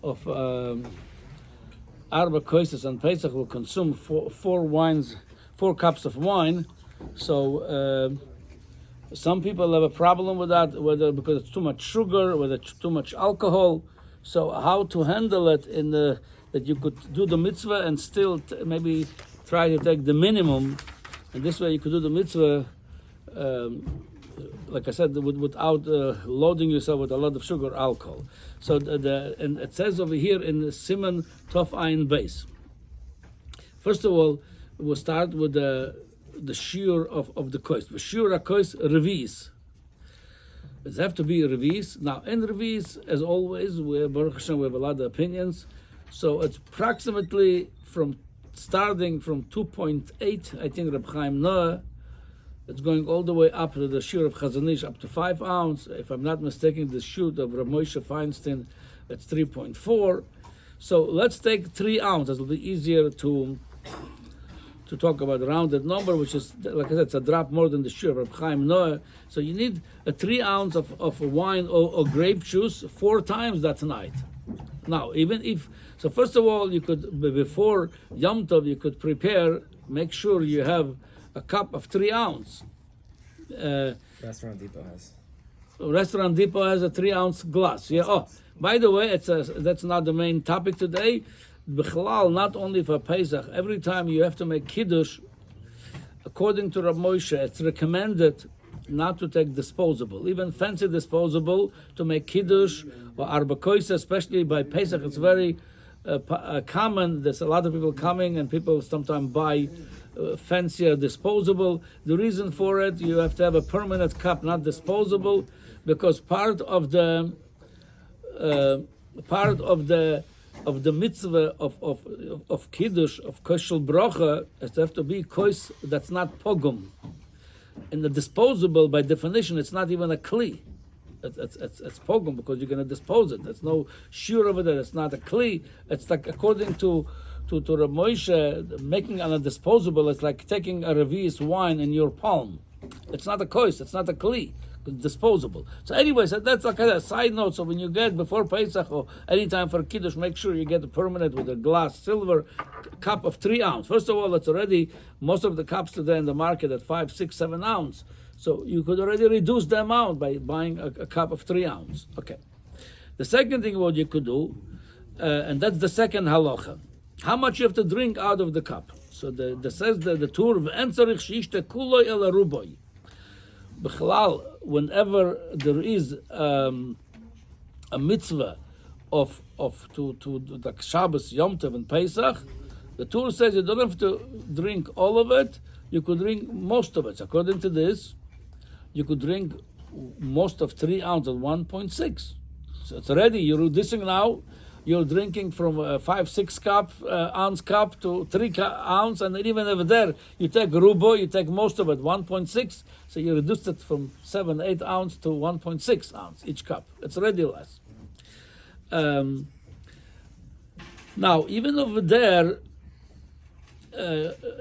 of Arab Kosos on Pesach will consume four cups of wine. So some people have a problem with that, whether because it's too much sugar, whether it's too much alcohol. So how to handle it that you could do the mitzvah and still maybe try to take the minimum, and this way you could do the mitzvah, like I said, without loading yourself with a lot of sugar or alcohol. So and it says over here in the Siman Tov Ayin Beis. First of all, we'll start with the shiur of the kois. The shiur kois revis. It have to be revis. Now in revis, as always, Baruch Hashem, we have a lot of opinions. So it's approximately starting from 2.8. I think Reb Chaim Noah. It's going all the way up to the shiur of Chazon Ish, up to 5 ounces. If I'm not mistaken, the shiur of Rav Moshe Feinstein, it's 3.4. So let's take 3 ounces. It'll be easier to talk about a rounded number, which is, like I said, it's a drop more than the shiur of Reb Chaim Noah. So you need a 3 ounce of wine or grape juice 4 times that night. Now, so first of all, you could, before Yom Tov, you could prepare, make sure you have a cup of 3 ounces. Restaurant Depot has. Restaurant Depot has a 3 ounce glass. Yeah. Oh, by the way, that's not the main topic today. B'chalal, not only for Pesach. Every time you have to make kiddush, according to Rav Moshe, it's recommended not to take disposable, even fancy disposable, to make kiddush or Arab Kosos, especially by Pesach. It's very common. There's a lot of people coming, and people sometimes buy fancier disposable. The reason for it, you have to have a permanent cup, not disposable, because part of the mitzvah of kiddush, of koshel bracha, has to have to be kois that's not pogum. In the disposable, by definition, it's not even a kli. It's pogum because you're going to dispose it. There's no shiur over there. It's not a kli. It's like, according to Rav Moshe, making on a disposable, it's like taking a revius wine in your palm. It's not a kois. It's not a kli. It's disposable. So anyway, so that's like a side note. So when you get before Pesach or anytime for Kiddush, make sure you get a permanent with a glass silver cup of 3 ounces. First of all, it's already, most of the cups today in the market at 5, 6, 7 ounces. So you could already reduce the amount by buying a cup of 3 ounces. Okay. The second thing what you could do, and that's the second halacha, how much you have to drink out of the cup. So says the Tur, v'en tzarich sheishte kuloi el aruboi. B'chalal, whenever there is a mitzvah of like Shabbos, Yom Tov, and Pesach, the Torah says you don't have to drink all of it. You could drink most of it. So according to this, you could drink most of 3 ounces, 1.6. So it's already, you're reducing now. You're drinking from a 5-6 ounce cup to 3 ounce, and even over there, you take rubo, you take most of it, 1.6. So you reduced it from 7-8 ounce to 1.6 ounce each cup. It's already less. Now, even over there,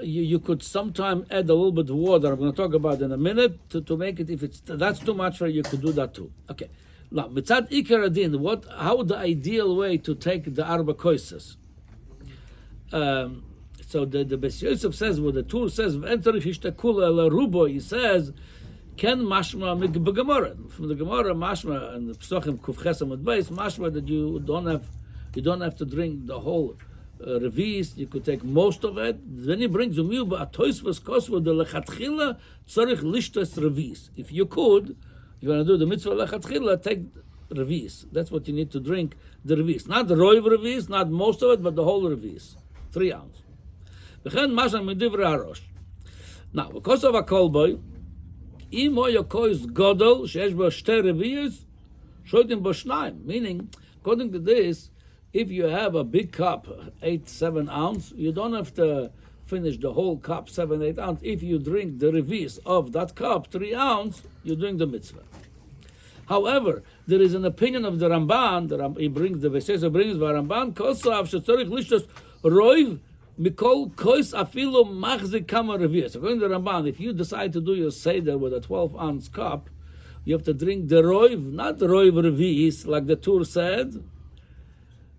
you could sometimes add a little bit of water. I'm going to talk about it in a minute to make it. If that's too much for you, you could do that too. Okay. Now, mitzad ikar adin, how the ideal way to take the Arab Kosos? So the Beis Yosef says, what the Tur says, he says, ken mashma b'gemara. From the Gemara, mashma and the Pesachim kuf chesam and beis, mashma that you don't have to drink the whole revis. You could take most of it. Then he brings umiu ba'atoisvus kosvu the lechatchila tzarich lishtos revis. If you could. You want to do the mitzvah lechatchila, take revis. That's what you need to drink, the revis. Not the roiv revis, not most of it, but the whole revis. 3 ounces. Now, because of a kolboy, meaning, according to this, if you have a big cup, 8-7 ounce, you don't have to finish the whole cup, 7-8 ounce. If you drink the revis of that cup, 3 ounce, you're doing the mitzvah. However, there is an opinion of the Ramban. He brings the Vesesa brings the Ramban. Kosav shetzorich lishtos roiv mikol kois afilu machzik kama revius. According to the Ramban, if you decide to do your seder with a 12-ounce cup, you have to drink the roiv, not the roiv revius, like the Tur said,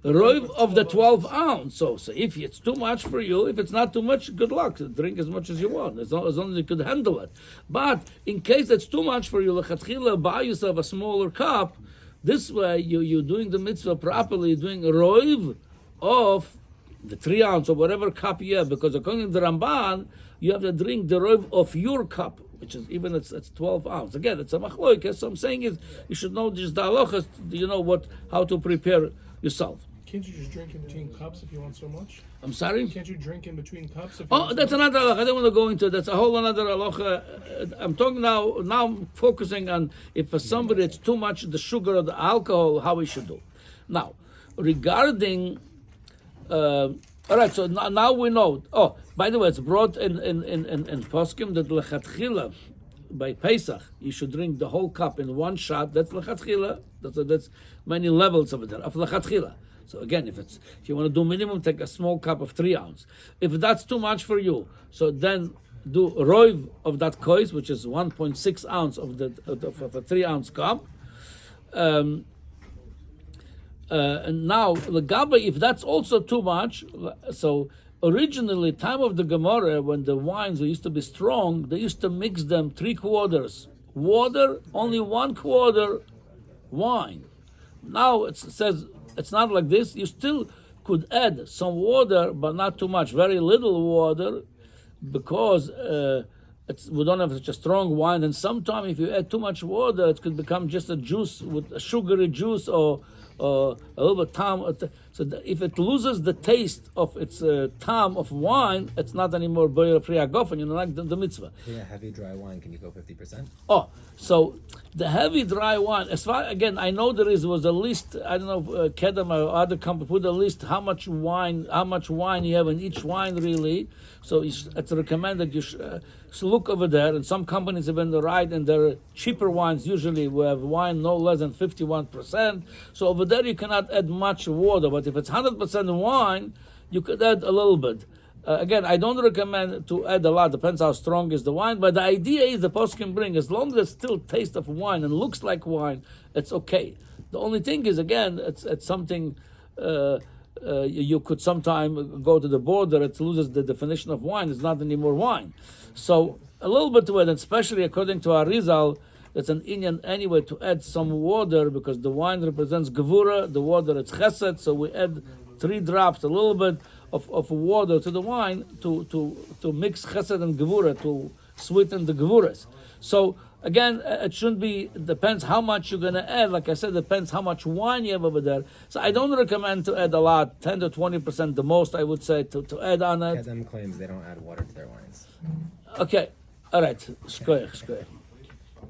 roiv of the 12 ounce. So if it's too much for you, if it's not too much, good luck. Drink as much as you want, as long as you could handle it. But in case it's too much for you, lechatchila, buy yourself a smaller cup. This way, you're doing the mitzvah properly, doing a roiv of the 3 ounce or whatever cup you have, because according to the Ramban, you have to drink the roiv of your cup, which is even it's 12 ounce. Again, it's a machloikes. So I'm saying is you should know just the halachas. You know how to prepare yourself. Can't you just drink in between cups if you want so much? I'm sorry? Can't you drink in between cups if you want That's so much? another halacha. I don't want to go into it. That's a whole another halacha. I'm talking now I'm focusing on if for somebody it's too much the sugar or the alcohol, how we should do. Now, regarding all right, so now we know. Oh, by the way, it's brought in poskim that lechatchila by Pesach you should drink the whole cup in one shot. That's lechatchila. That's many levels of it of lechatchila. So again, if you want to do minimum, take a small cup of 3 ounce. If that's too much for you, so then do roiv of that kois, which is 1.6 ounce of a 3 ounce cup. And now legabe, if that's also too much, so originally time of the Gemara when the wines used to be strong, they used to mix them 3/4 water, only 1/4 wine. Now it says it's not like this. You still could add some water, but not too much, very little water, because we don't have such a strong wine. And sometimes if you add too much water, it could become just a juice with a sugary juice or a little bit tam. So if it loses the taste of its tam of wine, it's not anymore boyer priyagofen. You know, like the mitzvah. Yeah, heavy dry wine. Can you go 50%? Oh, so the heavy dry wine. As far again, I know was a list. I don't know if Kedem or other company put a list how much wine you have in each wine really. So it's recommended you should look over there. And some companies have been right, and their cheaper wines usually we have wine no less than 51%. So over there you cannot add much water. But if it's 100% wine, you could add a little bit. Again, I don't recommend to add a lot. Depends how strong is the wine. But the idea is the post can bring, as long as it still taste of wine and looks like wine, it's okay. The only thing is, again, it's something you could sometime go to the border. It loses the definition of wine. It's not anymore wine. So a little bit to it, and especially according to Arizal, it's an inyan anyway to add some water because the wine represents gevura, the water it's chesed. So we add 3 drops, a little bit of water to the wine to mix chesed and gevura, to sweeten the gevuras. So again, it shouldn't be, depends how much you're going to add. Like I said, depends how much wine you have over there. So I don't recommend to add a lot, 10 to 20% the most, I would say, to add on it. Kedem claims they don't add water to their wines. Okay, all right, shkoyach.